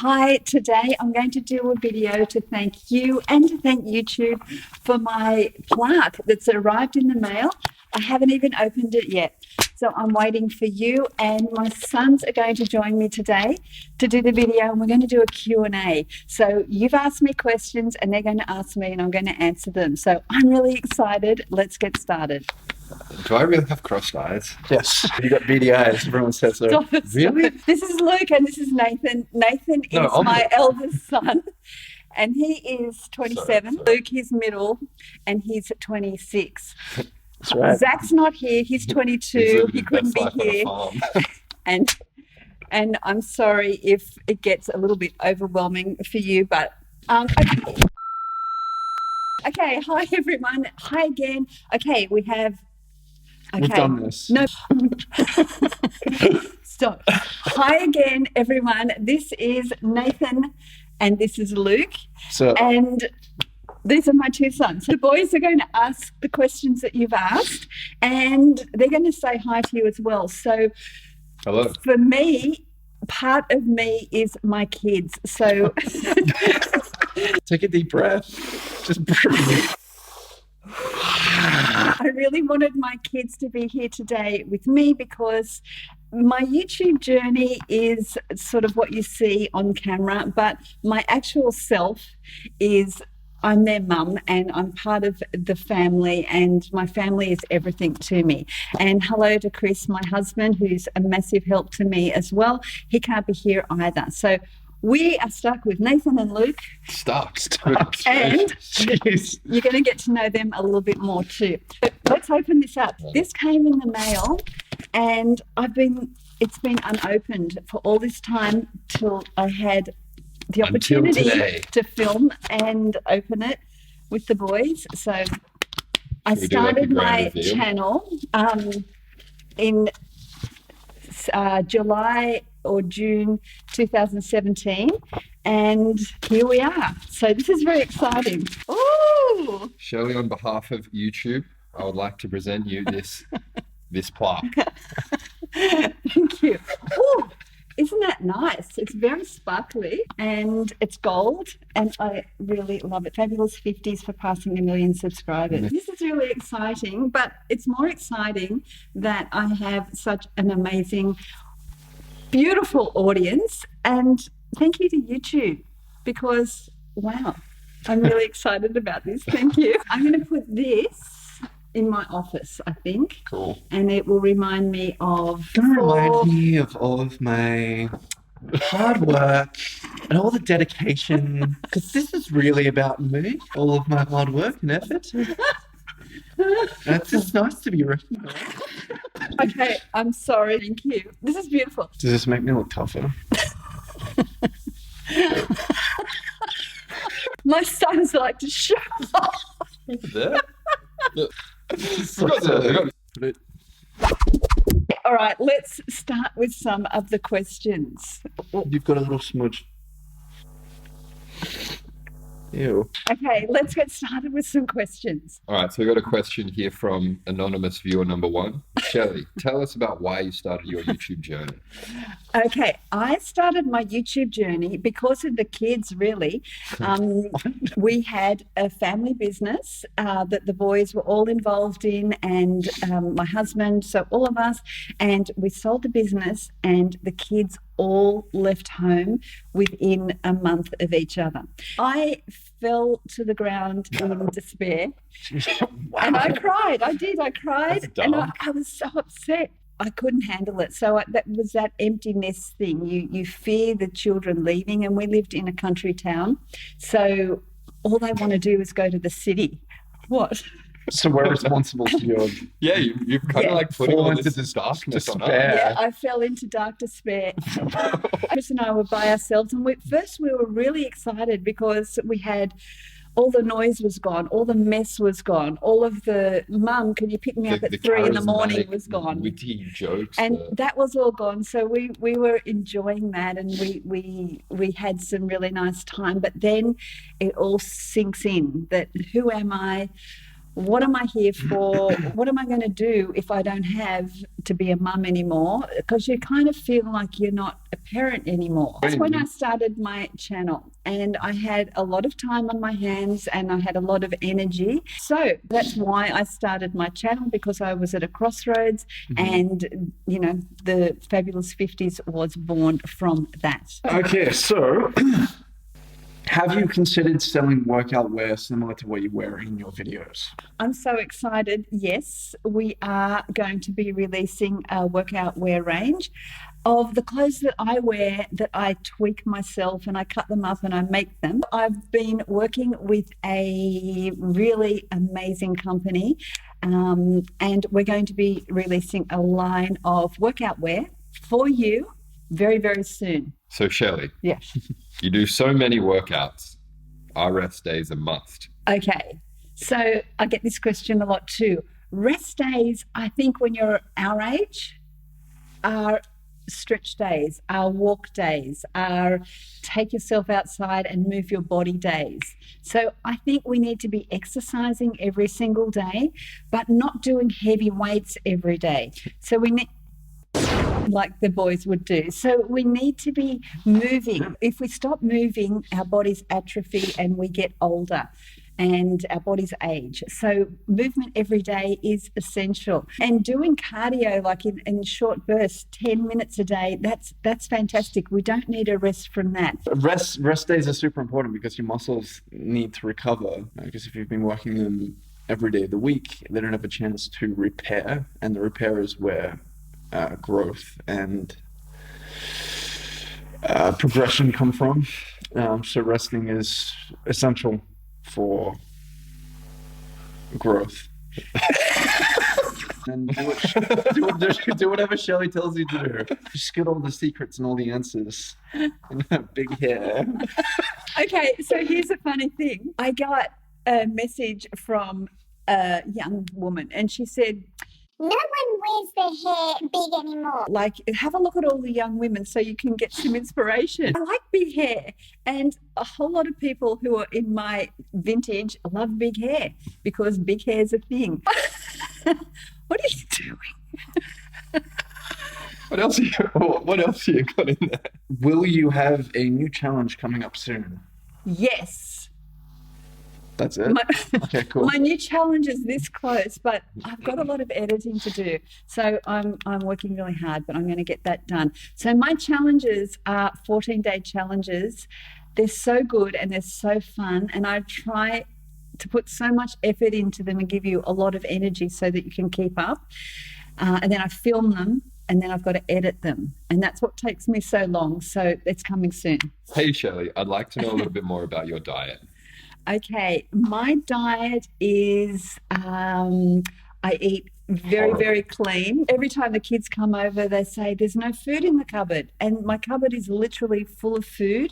Hi, today I'm going to do a video to thank you and to thank YouTube for my plaque that's arrived in the mail. I haven't even opened it yet. So I'm waiting for you, and my sons are going to join me today to do the video, and we're going to do a Q&A. So you've asked me questions and they're going to ask me and I'm going to answer them. So I'm really excited. Let's get started. Do I really have crossed eyes? Yes, you got beady eyes. Everyone says so. Stop it. Really? This is Luke and this is Nathan. Nathan is my eldest son. And he is 27. Sorry. Luke is middle, and he's 26. That's right. Zach's not here. He's 22. He couldn't be here. And I'm sorry if it gets a little bit overwhelming for you, but okay. Hi everyone. Hi again. Okay, we have. Okay. We've done this. No. Stop. Hi again, everyone. This is Nathan, and this is Luke. So, And these are my two sons. The boys are going to ask the questions that you've asked, and they're going to say hi to you as well. So Hello. for me, part of me is my kids. So take a deep breath. Just breathe. I really wanted my kids to be here today with me because my YouTube journey is sort of what you see on camera, but my actual self is I'm their mum and I'm part of the family, and my family is everything to me. And hello to Chris, my husband, who's a massive help to me as well. He can't be here either. So we are stuck with Nathan and Luke. Stuck. And Jeez. you're going to get to know them a little bit more too. But let's open this up. This came in the mail, and it's been unopened for all this time till I had the opportunity to film and open it with the boys. So I started my channel in July or June 2017, and here we are. So this is very exciting. Ooh! Shirley, on behalf of YouTube, I would like to present you this plaque. Thank you. Ooh! Isn't that nice? It's very sparkly and it's gold, and I really love it. Fabulous 50s for passing 1 million subscribers. This is really exciting, but it's more exciting that I have such an amazing, beautiful audience, and thank you to YouTube because, wow, I'm really excited about this. Thank you. I'm going to put this in my office, I think. Cool. And it will remind me of... Don't remind me of all of my hard work and all the dedication, because this is really about me, all of my hard work and effort. And it's just nice to be recognized. Okay, I'm sorry. Thank you. This is beautiful. Does this make me look tougher? My sons like to show off. There? All right, let's start with some of the questions. You've got a little smudge. Ew. Okay, let's get started with some questions. All right, so we got a question here from anonymous viewer number 1. Shirley, tell us about why you started your YouTube journey. Okay, I started my YouTube journey because of the kids, really. We had a family business that the boys were all involved in, and my husband, so all of us, and we sold the business, and the kids all left home within a month of each other. I fell to the ground in despair. Wow. And I cried. I did. I cried. That's And dark. I was so upset. I couldn't handle it. So that was that emptiness thing. You fear the children leaving, and we lived in a country town. So all they want to do is go to the city. What? So we're responsible for your Yeah, you've kind of like putting all this darkness on us. despair. Yeah, I fell into dark despair. Chris and I were by ourselves, and we were really excited because we had all the noise was gone, all the mess was gone, all of the mum, can you pick me up at 3 in the morning was gone. Witty jokes. And that was all gone. So we were enjoying that, and we had some really nice time. But then it all sinks in that who am I? what am I here for? What am I going to do if I don't have to be a mum anymore? Because you kind of feel like you're not a parent anymore. That's when I started my channel, and I had a lot of time on my hands and I had a lot of energy. So that's why I started my channel, because I was at a crossroads, and, you know, the Fabulous 50s was born from that. Okay, so have you considered selling workout wear similar to what you wear in your videos? I'm so excited. Yes, we are going to be releasing a workout wear range of the clothes that I wear, that I tweak myself and I cut them up and I make them. I've been working with a really amazing company, and we're going to be releasing a line of workout wear for you very, very soon. So Shelley, Yes. you do so many workouts. Are rest days a must? Okay. So I get this question a lot too. Rest days, I think when you're our age, are stretch days, are walk days, are take yourself outside and move your body days. So I think we need to be exercising every single day, but not doing heavy weights every day. So we need, like the boys would do. So we need to be moving. If we stop moving, our bodies atrophy and we get older and our bodies age. So movement every day is essential. And doing cardio, like in short bursts, 10 minutes a day, that's fantastic. We don't need a rest from that. Rest days are super important because your muscles need to recover. Because if you've been working them every day of the week, they don't have a chance to repair. And the repair is where growth and progression come from. So resting is essential for growth. And do whatever Shelley tells you to do. Just get all the secrets and all the answers. And big hair. Okay, so here's a funny thing. I got a message from a young woman and she said, no one wears their hair big anymore. like, have a look at all the young women so you can get some inspiration. I like big hair, and a whole lot of people who are in my vintage love big hair because big hair is a thing. What are you doing? What else you got in there? Will you have a new challenge coming up soon? Yes. That's it? Okay, cool. My new challenge is this close, but I've got a lot of editing to do. So I'm working really hard, but I'm going to get that done. So my challenges are 14-day challenges. They're so good and they're so fun. And I try to put so much effort into them and give you a lot of energy so that you can keep up. And then I film them and then I've got to edit them. And that's what takes me so long. So it's coming soon. Hey Shelley, I'd like to know a little bit more about your diet. Okay, my diet is I eat very, very clean. Every time the kids come over, they say there's no food in the cupboard. And my cupboard is literally full of food.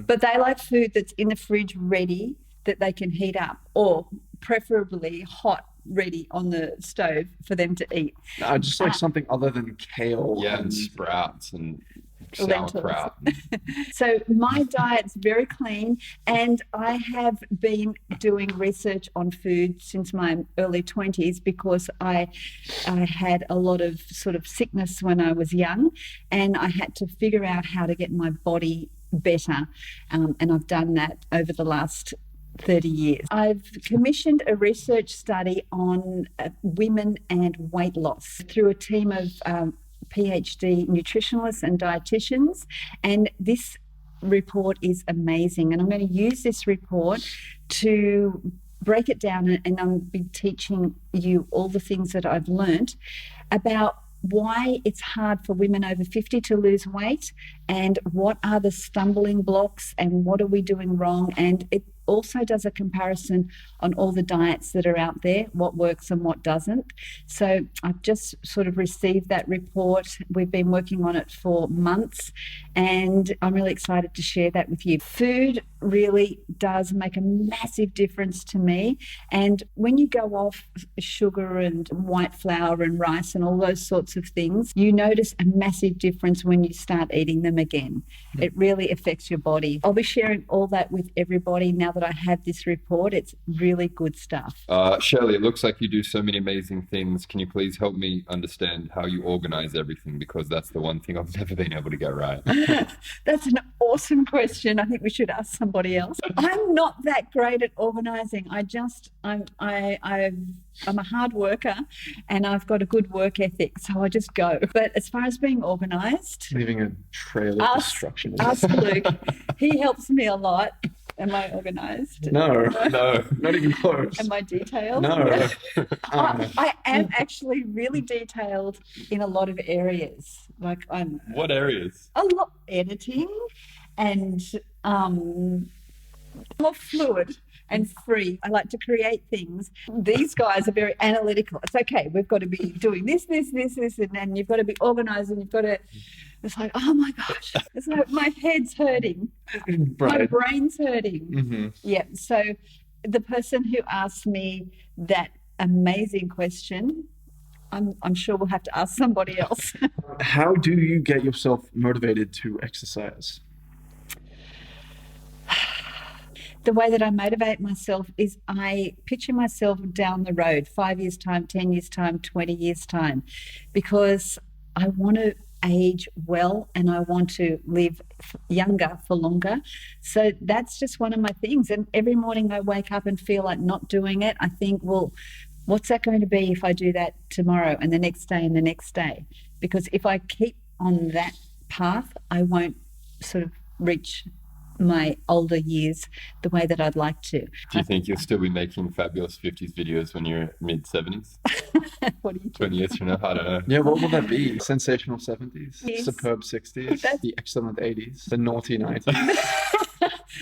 But they like food that's in the fridge ready that they can heat up, or preferably hot, ready on the stove for them to eat. Just like something other than kale. Yeah, and sprouts and Lentils. sauerkraut. So my diet's very clean, and I have been doing research on food since my early 20s because I had a lot of sort of sickness when I was young, and I had to figure out how to get my body better, and I've done that over the last 30 years. I've commissioned a research study on women and weight loss through a team of PhD nutritionists and dietitians, and this report is amazing, and I'm going to use this report to break it down, and I'll be teaching you all the things that I've learnt about why it's hard for women over 50 to lose weight, and what are the stumbling blocks and what are we doing wrong. And it also does a comparison on all the diets that are out there, what works and what doesn't. So I've just sort of received that report. We've been working on it for months, and I'm really excited to share that with you. Food really does make a massive difference to me. And when you go off sugar and white flour and rice and all those sorts of things, you notice a massive difference when you start eating them again. It really affects your body. I'll be sharing all that with everybody now that I have this report. It's really good stuff. Shirley, it looks like you do so many amazing things. Can you please help me understand how you organize everything? Because that's the one thing I've never been able to get right. That's an awesome question. I think we should ask somebody else. I'm not that great at organizing. I'm a hard worker and I've got a good work ethic, so I just go. But as far as being organized, Leaving a trail of destruction. ask Luke. He helps me a lot. Am I organized? No, No. not even close. Am I detailed? No. I am actually really detailed in a lot of areas. Like I'm What areas? a lot editing and more fluid and free. I like to create things. These guys are very analytical. It's okay, we've got to be doing this, and then you've got to be organized and you've got to, it's like, oh my gosh, it's like my head's hurting. My Right. brain's hurting. Mm-hmm. Yeah. So the person who asked me that amazing question, I'm sure we'll have to ask somebody else. How do you get yourself motivated to exercise? The way that I motivate myself is I picture myself down the road, 5 years' time, 10 years' time, 20 years' time, because I want to age well and I want to live younger for longer. So that's just one of my things. And every morning I wake up and feel like not doing it. I think, well, what's that going to be if I do that tomorrow and the next day and the next day? Because if I keep on that path, I won't sort of reach my older years the way that I'd like to. Do you think you'll still be making fabulous 50s videos when you're mid-70s? What do you 20 years from now? I don't know. Yeah, what will that be? Sensational 70s, Yes. superb 60s, That's- the excellent 80s, the naughty 90s.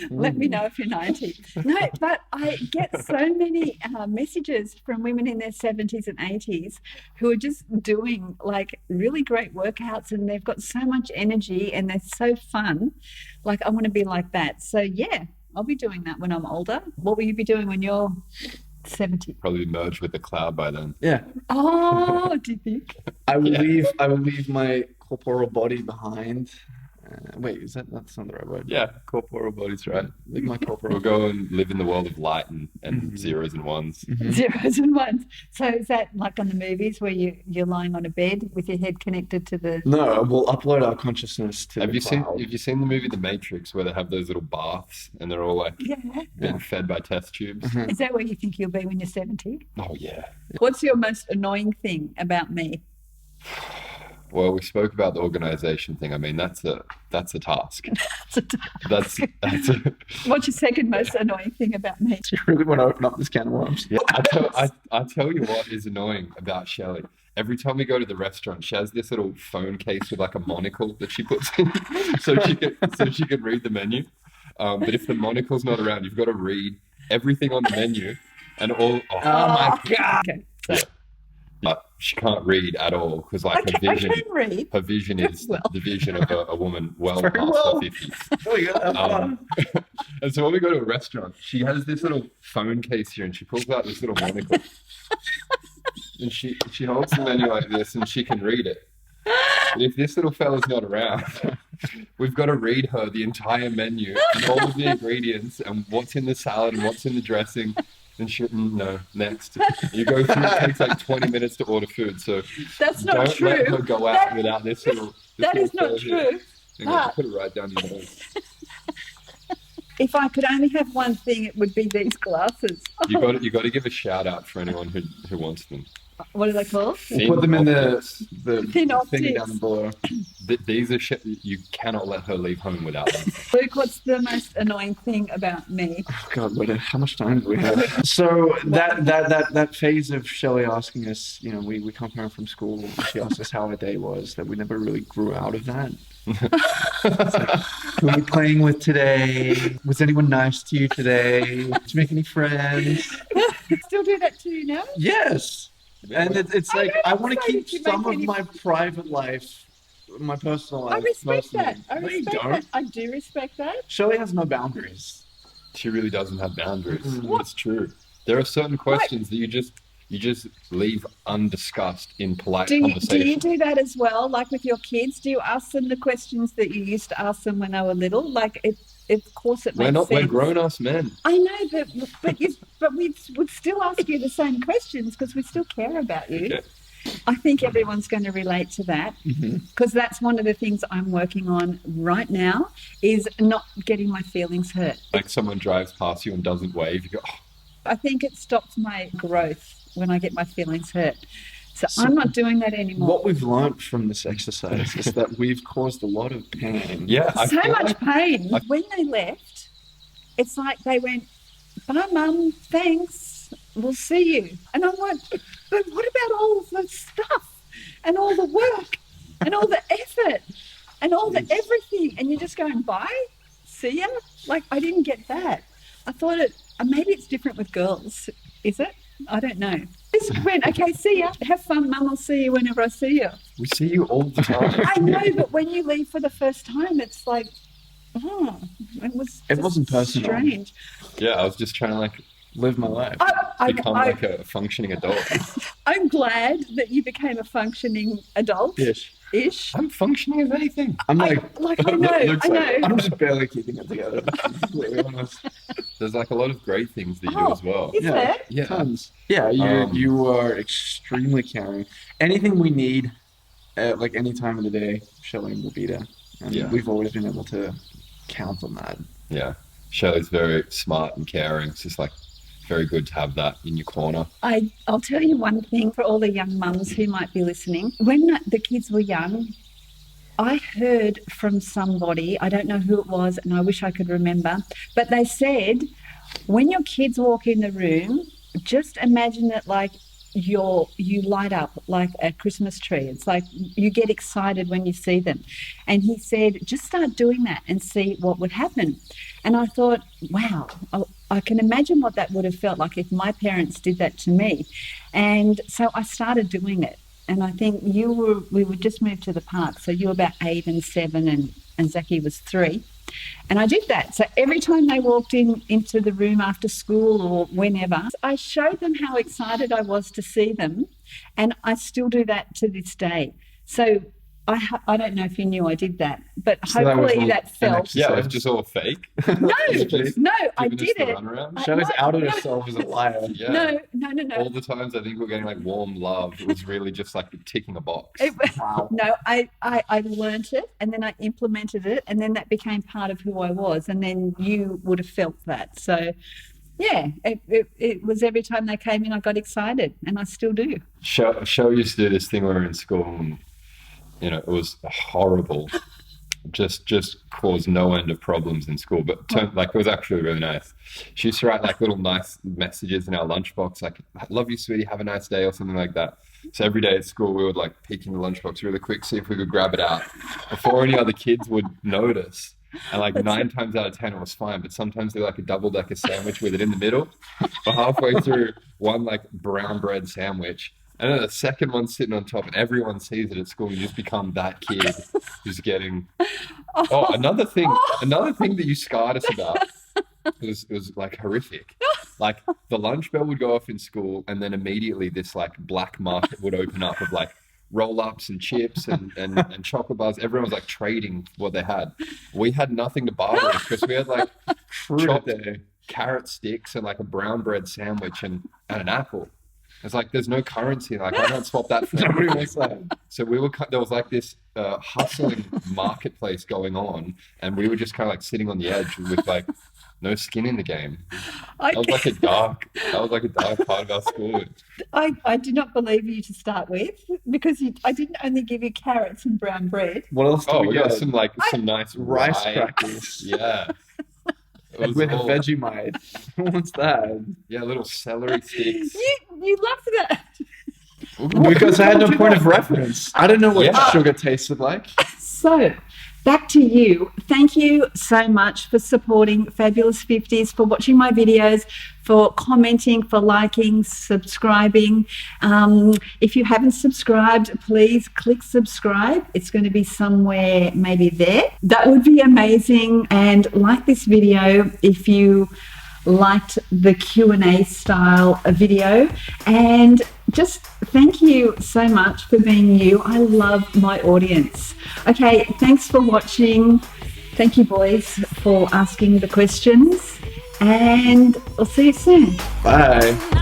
Let me know if you're 90. No, but I get so many messages from women in their 70s and 80s who are just doing like really great workouts and they've got so much energy and they're so fun. Like, I want to be like that. So, yeah, I'll be doing that when I'm older. What will you be doing when you're 70? Probably merged with the cloud by then. Yeah, Oh, do you think? I will Yeah. leave my corporal body behind. Wait, that's not the right word? Yeah, corporal bodies, right? Leave my corporal. We'll go and live in the world of light and zeros and ones. Mhm. Zeros and ones. So is that like on the movies where you're lying on a bed with your head connected to the... No, we'll upload our consciousness to Have the you seen cloud. the movie The Matrix where they have those little baths and they're all like Yeah. being fed by test tubes? Mhm. Is that where you think you'll be when you're 70? Oh yeah. What's your most annoying thing about me? Well, we spoke about the organization thing. I mean, that's a task. That's What's your second most annoying thing about me? Do you really want to open up this can of worms? Yeah, I tell you what is annoying about Shelley. Every time we go to the restaurant, she has this little phone case with like a monocle that she puts in, so she can read the menu. But if the monocle's not around, you've got to read everything on the menu and all. Oh my god! Okay, so But she can't read at all because like I can read. her vision is Well. the vision of a woman well Very past well. her 50s. Oh, you gotta have fun. And so when we go to a restaurant, she has this little phone case here and she pulls out this little monocle. And she holds the menu like this and she can read it. But if this little fella's not around, we've got to read her the entire menu and all of the ingredients and what's in the salad and what's in the dressing. And she, no, next. You go through, it takes like 20 minutes to order food. So That's not don't let her true. go out without this little. That is not fella here. true. Hang on, put it right down your nose. If I could only have one thing, it would be these glasses. You got to give a shout out for anyone who wants them. What are they called? We'll put them in the Thin thingy optics. down below. These are shit you cannot let her leave home without them. Luke, what's the most annoying thing about me? Oh God, how much time do we have? So that phase of Shelley asking us, you know, we come home from school and she asked us how our day was, that we never really grew out of that. Who are you playing with today? Was anyone nice to you today? Did you make any friends? Still do that to you now? Yes. And it's like, I want to say keep that you make some of any- my private life, my personal life. I respect personal. that. I No, you respect don't. that. I do respect that. Shelley has no boundaries. She really doesn't have boundaries. Mhm. It's true. There are certain questions that you just leave undiscussed in polite Do you conversation. do that as well? Like with your kids, do you ask them the questions that you used to ask them when they were little? Like of course it We're makes not. sense. We're grown-ass men. I know, but we would still ask you the same questions because we still care about you. Okay. I think everyone's going to relate to that because that's one of the things I'm working on right now is not getting my feelings hurt. Like someone drives past you and doesn't wave, you go, oh, I think it stops my growth when I get my feelings hurt. So I'm not doing that anymore. What we've learnt from this exercise is that we've caused a lot of pain. yeah. I So feel much like- pain. When they left, it's like they went, "Bye, Mum, thanks, we'll see you." And I'm like, but what about all of the stuff and all the work and all the effort and all the everything? And you're just going, bye, see ya? Like, I didn't get that. I thought maybe it's different with girls, is it? I don't know. Just went, okay, see ya. Have fun, Mum, I'll see you whenever I see you. We see you all the time. I know, but when you leave for the first time, it's like, oh, it wasn't personal. strange. Yeah, I was just trying to like Live my life. become like a functioning adult. I'm glad that you became a functioning adult. Ish. I'm functioning as anything. I'm I like, know. I'm just barely keeping it together. To be completely honest. There's like a lot of great things that you do as well. Is there? Yeah. Tons. Yeah, you are extremely caring. Anything we need, like any time of the day, Charlene will be there. And Yeah. we've always been able to count on that. Yeah. Shelley's very smart and caring. It's just like very good to have that in your corner. I'll tell you one thing for all the young mums who might be listening. When the kids were young, I heard from somebody, I don't know who it was, and I wish I could remember, but they said, when your kids walk in the room, just imagine it like you light up like a Christmas tree. It's like you get excited when you see them. And he said, just start doing that and see what would happen. And I thought, wow, I can imagine what that would have felt like if my parents did that to me. And so I started doing it. And I think we would just move to the park. So you were about 8 and 7 and Zachy was 3. And I did that. So every time they walked into the room after school or whenever, I showed them how excited I was to see them. And I still do that to this day. So I don't know if you knew I did that, but So that was hopefully all that felt. Yeah, it was just all fake. No, Just no, I giving us did the it. runaround. Shelley's no, outed no. herself as a liar. Yeah. No. All the times I think we're getting like warm love, it was really just like ticking a box. Wow. No, I learnt it and then I implemented it and then that became part of who I was and then you would have felt that. So, yeah, it was every time they came in I got excited and I still do. Show used to do this thing when we were in school and, you know, it was horrible. Just caused no end of problems in school, but it was actually really nice. She used to write like little nice messages in our lunchbox, like "I love you, sweetie, have a nice day," or something like that. So every day at school, we would like peek in the lunchbox really quick, see if we could grab it out before any other kids would notice. And like 9 times out of 10, it was fine. But sometimes they like a double-decker sandwich with it in the middle. But halfway through, one like brown bread sandwich. And then the second one's sitting on top, and everyone sees it at school. You just become that kid who's getting. Oh, another thing that you scarred us about. It was like horrific. Like the lunch bell would go off in school, and then immediately this like black market would open up of like roll-ups and chips and chocolate bars. Everyone was like trading what they had. We had nothing to barter with because we had like chopped carrot sticks and like a brown bread sandwich and an apple. It's like there's no currency. Like I can't swap that for Nobody anything. wants that. So there was like this hustling marketplace going on, and we were just kind of like sitting on the edge with like no skin in the game. That was like a dark part of our school. I did not believe you to start with because I didn't only give you carrots and brown bread. What else do Oh, we we got get? some nice Rice crackers. Yeah. It was With all- Vegemite. What's that? Yeah, little celery sticks. You loved that. Because I had no point of reference. I don't know what Yeah. sugar tasted like. So, back to you. Thank you so much for supporting Fabulous 50s, for watching my videos, for commenting, for liking, subscribing. If you haven't subscribed, please click subscribe. It's going to be somewhere maybe there. That would be amazing. And like this video if you liked the Q&A style video, and just thank you so much for being you. I love my audience. Okay, thanks for watching. Thank you, boys, for asking the questions, and I'll see you soon. Bye.